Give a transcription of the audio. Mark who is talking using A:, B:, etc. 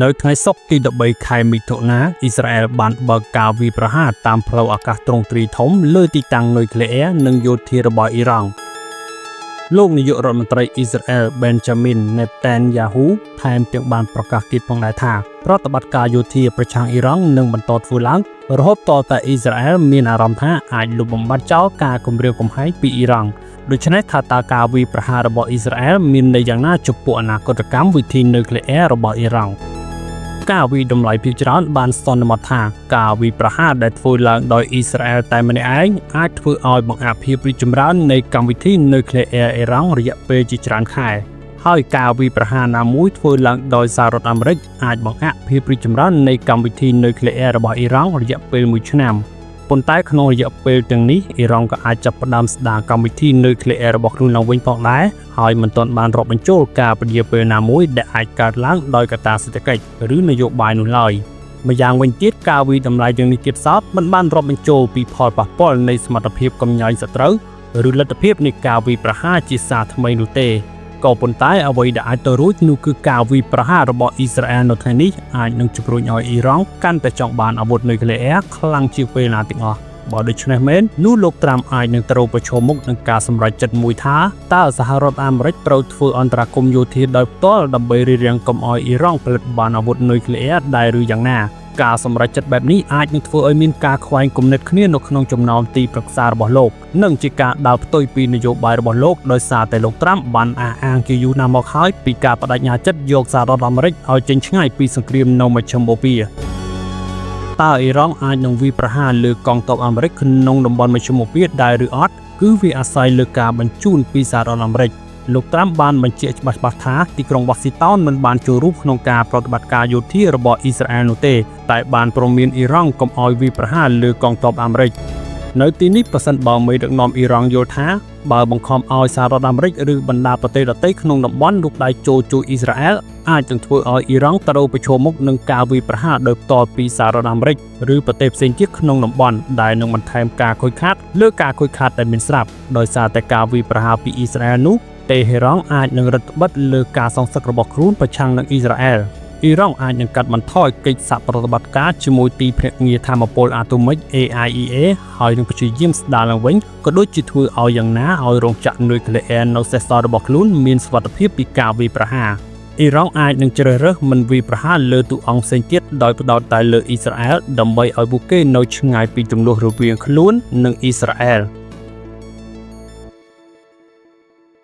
A: នៅថ្ងៃសុក្រទី13ខែមិថុនាអ៊ីស្រាអែលបានបើកការវាយប្រហារតាមផ្លូវអាកាសទ្រង់ទ្រាយធំលើទីតាំងនុយក្លេអ៊ែរនិងយោធារបស់អ៊ីរ៉ង់លោកនាយករដ្ឋមន្ត្រីអ៊ីស្រាអែល Benjamin Netanyahu ថែមទាំងបានប្រកាសទៀតផងដែរថាប្រតិបត្តិការយោធាប្រឆាំងអ៊ីរ៉ង់នឹងបន្តធ្វើឡើងរហូតតតែអ៊ីស្រាអែលមានអារម្មណ៍ថាអាចលុបបំបាត់ចោលការគំរាមកំហែងពីអ៊ីរ៉ង់ដូច្នេះថាតើការវាយប្រហាររបស់អ៊ីស្រាអែលមានន័យយ៉ាងណាចំពោះអនាគតកម្មវិធីនុយក្លេអ៊ែររបស់អ៊ីរ៉ង់ការវិតម្លៃភាគច្រើនបានសន្មតថាការវិប្រហារដែលធ្វើឡើងដោយអ៊ីស្រាអែលតែម្នាក់ឯងអាចធ្វើឲ្យបង្អាក់ភាពរីកចម្រើននៃកម្មវិធីនុយក្លេអ៊ែរអ៊ីរ៉ង់រយៈពេលជាច្រើនខែហើយការវិប្រហារណាមួយធ្វើឡើងដោយសហរដ្ឋអាមេរិកអាចបង្អាក់ភាពរីកចម្រើននៃកម្មវិធីនុយក្លេអ៊ែររបស់អ៊ីរ៉ង់រយៈពេល1ឆ្នាំប៉ុន្តែក្នុងរយៈពេលទាំងនេះអ៊ីរ៉ង់ក៏អាចចាប់ផ្ដើមស្ដារកម្មវិធីនុយក្លេអ៊ែររបស់ខ្លួនឡើងវិញផងដែរហើយមិនទាន់បានរាប់បញ្ចូលការពន្យាពេលណាមួយដែលអាចកើតឡើងដោយកត្តាសេដ្ឋកិច្ចឬនយោបាយនោះឡើយម្យ៉ាងវិញទៀតការវិតម្លៃទាំងនេះទៀតសោតមិនបានរាប់បញ្ចូលពីផលប៉ះពាល់នៃសមត្ថភាពកំញាញ់សត្រូវឬលទ្ធភាពនៃការវិប្រហារជាសារថ្មីនោះទេក៏ប៉ុន្តែអ្វីដែលអាចទៅរួចនោះគឺការវិប្រហាររបស់អ៊ីស្រាអែលនៅថ្ងៃនេះអាចនឹងជំរុញឲ្យអ៊ីរ៉ង់កាន់តែចង់បានអាវុធនុយក្លេអ៊ែរខ្លាំងជាងពេលណាទាំងអស់បើដូច្នេះមែននោះលោកត្រាំអាចនឹងត្រូវប្រឈមមុខនឹងការសម្រេចចិត្តមួយថាតើសហរដ្ឋអាមេរិកត្រូវធ្វើអន្តរាគមន៍យោធាដោយផ្ទាល់ដើម្បីរារាំងកុំឲ្យអ៊ីរ៉ង់ផលិតបានអាវុធនុយក្លេអ៊ែរដែរឬយ៉ាងណាការសម្រេចចិត្តបែបនេះអាចនឹងធ្វើឲ្យមានការខ្វែងគំនិតគ្នានៅក្នុងចំណោមទីប្រឹក្សារបស់លោកនិងជាការដើរផ្ទុយពីនយោបាយរបស់លោកដោយសារតែលោកត្រាំបានអះអាងជាយូរណាស់មកហើយពីការបដិញ្ញាចិត្តយកសហរដ្ឋអាមេរិកឲ្យចេញឆ្ងាយពីសង្គ្រាមនៅមជ្ឈិមបូព៌ាតើអ៊ីរ៉ង់អាចនឹងវាយប្រហារលើកងទ័ពអាមេរិកក្នុងតំបន់មជ្ឈិមបូព៌ាដែរឬអត់គឺវាអាស្រ័យលើការបញ្ជូនពីសហរដ្ឋអាមេរិកលោកត្រាំបានបញ្ជាក់ច្បាស់ៗថាទីក្រុងវ៉ាស៊ីនតោនមិនបានចូលរួមក្នុងការប្រតិបត្តិការយោធារបស់អ៊ីស្រាអែលនោះទេតែបានព្រមានអ៊ីរ៉ង់កុំឲ្យវាយប្រហារលើកងទ័ពអាមេរិកនៅទីនេះប្រសិនបើមេដឹកនាំអ៊ីរ៉ង់យល់ថាបើបង្ខំឲ្យសហរដ្ឋអាមេរិកឬបណ្ដាប្រទេសដទៃក្នុងតំបន់លូកដៃចូលជួយអ៊ីស្រាអែលអាចនឹងធ្វើឲ្យអ៊ីរ៉ង់ត្រូវប្រឈមមុខនឹងការវាយប្រហារដោយផ្ទាល់ពីសហរដ្ឋអាមេរិកឬប្រទេសផ្សេងទៀតក្នុងតំបន់ដែលនឹងបន្ថែមការខូចខាតលើការខូចខាតដែលមានស្រាប់ដោយសារតែការវាយប្រហារពីអ៊ីស្រាអែលនោះតេហេរ៉ង់អាចនឹងរឹតបន្តឹងលើការសងសឹករបស់ខ្លួនប្រឆាំងនឹងអ៊ីស្រាអែលអ៊ីរ៉ង់អាចនឹងកាត់បន្ថយកិច្ចសហប្រតិបត្តិការជាមួយទីភ្នាក់ងារថាមពលអាតូមិក AIEA ហើយនឹងព្យាយាមស្ដារឡើងវិញក៏ដូចជាធ្វើឲ្យយ៉ាងណាឲ្យរោងចក្រនុយក្លេអ៊ែរនៅសេសសល់របស់ខ្លួនមានសុវត្ថិភាពពីការវាយប្រហារអ៊ីរ៉ង់អាចនឹងជ្រើសរើសមិនវាយប្រហារលើតួអង្គផ្សេងទៀតដោយផ្ដោតតែលើអ៊ីស្រាអែលដើម្បីឲ្យពួកគេនៅឆ្ងាយពីជម្លោះរវាងខ្លួននិងអ៊ីស្រាអែល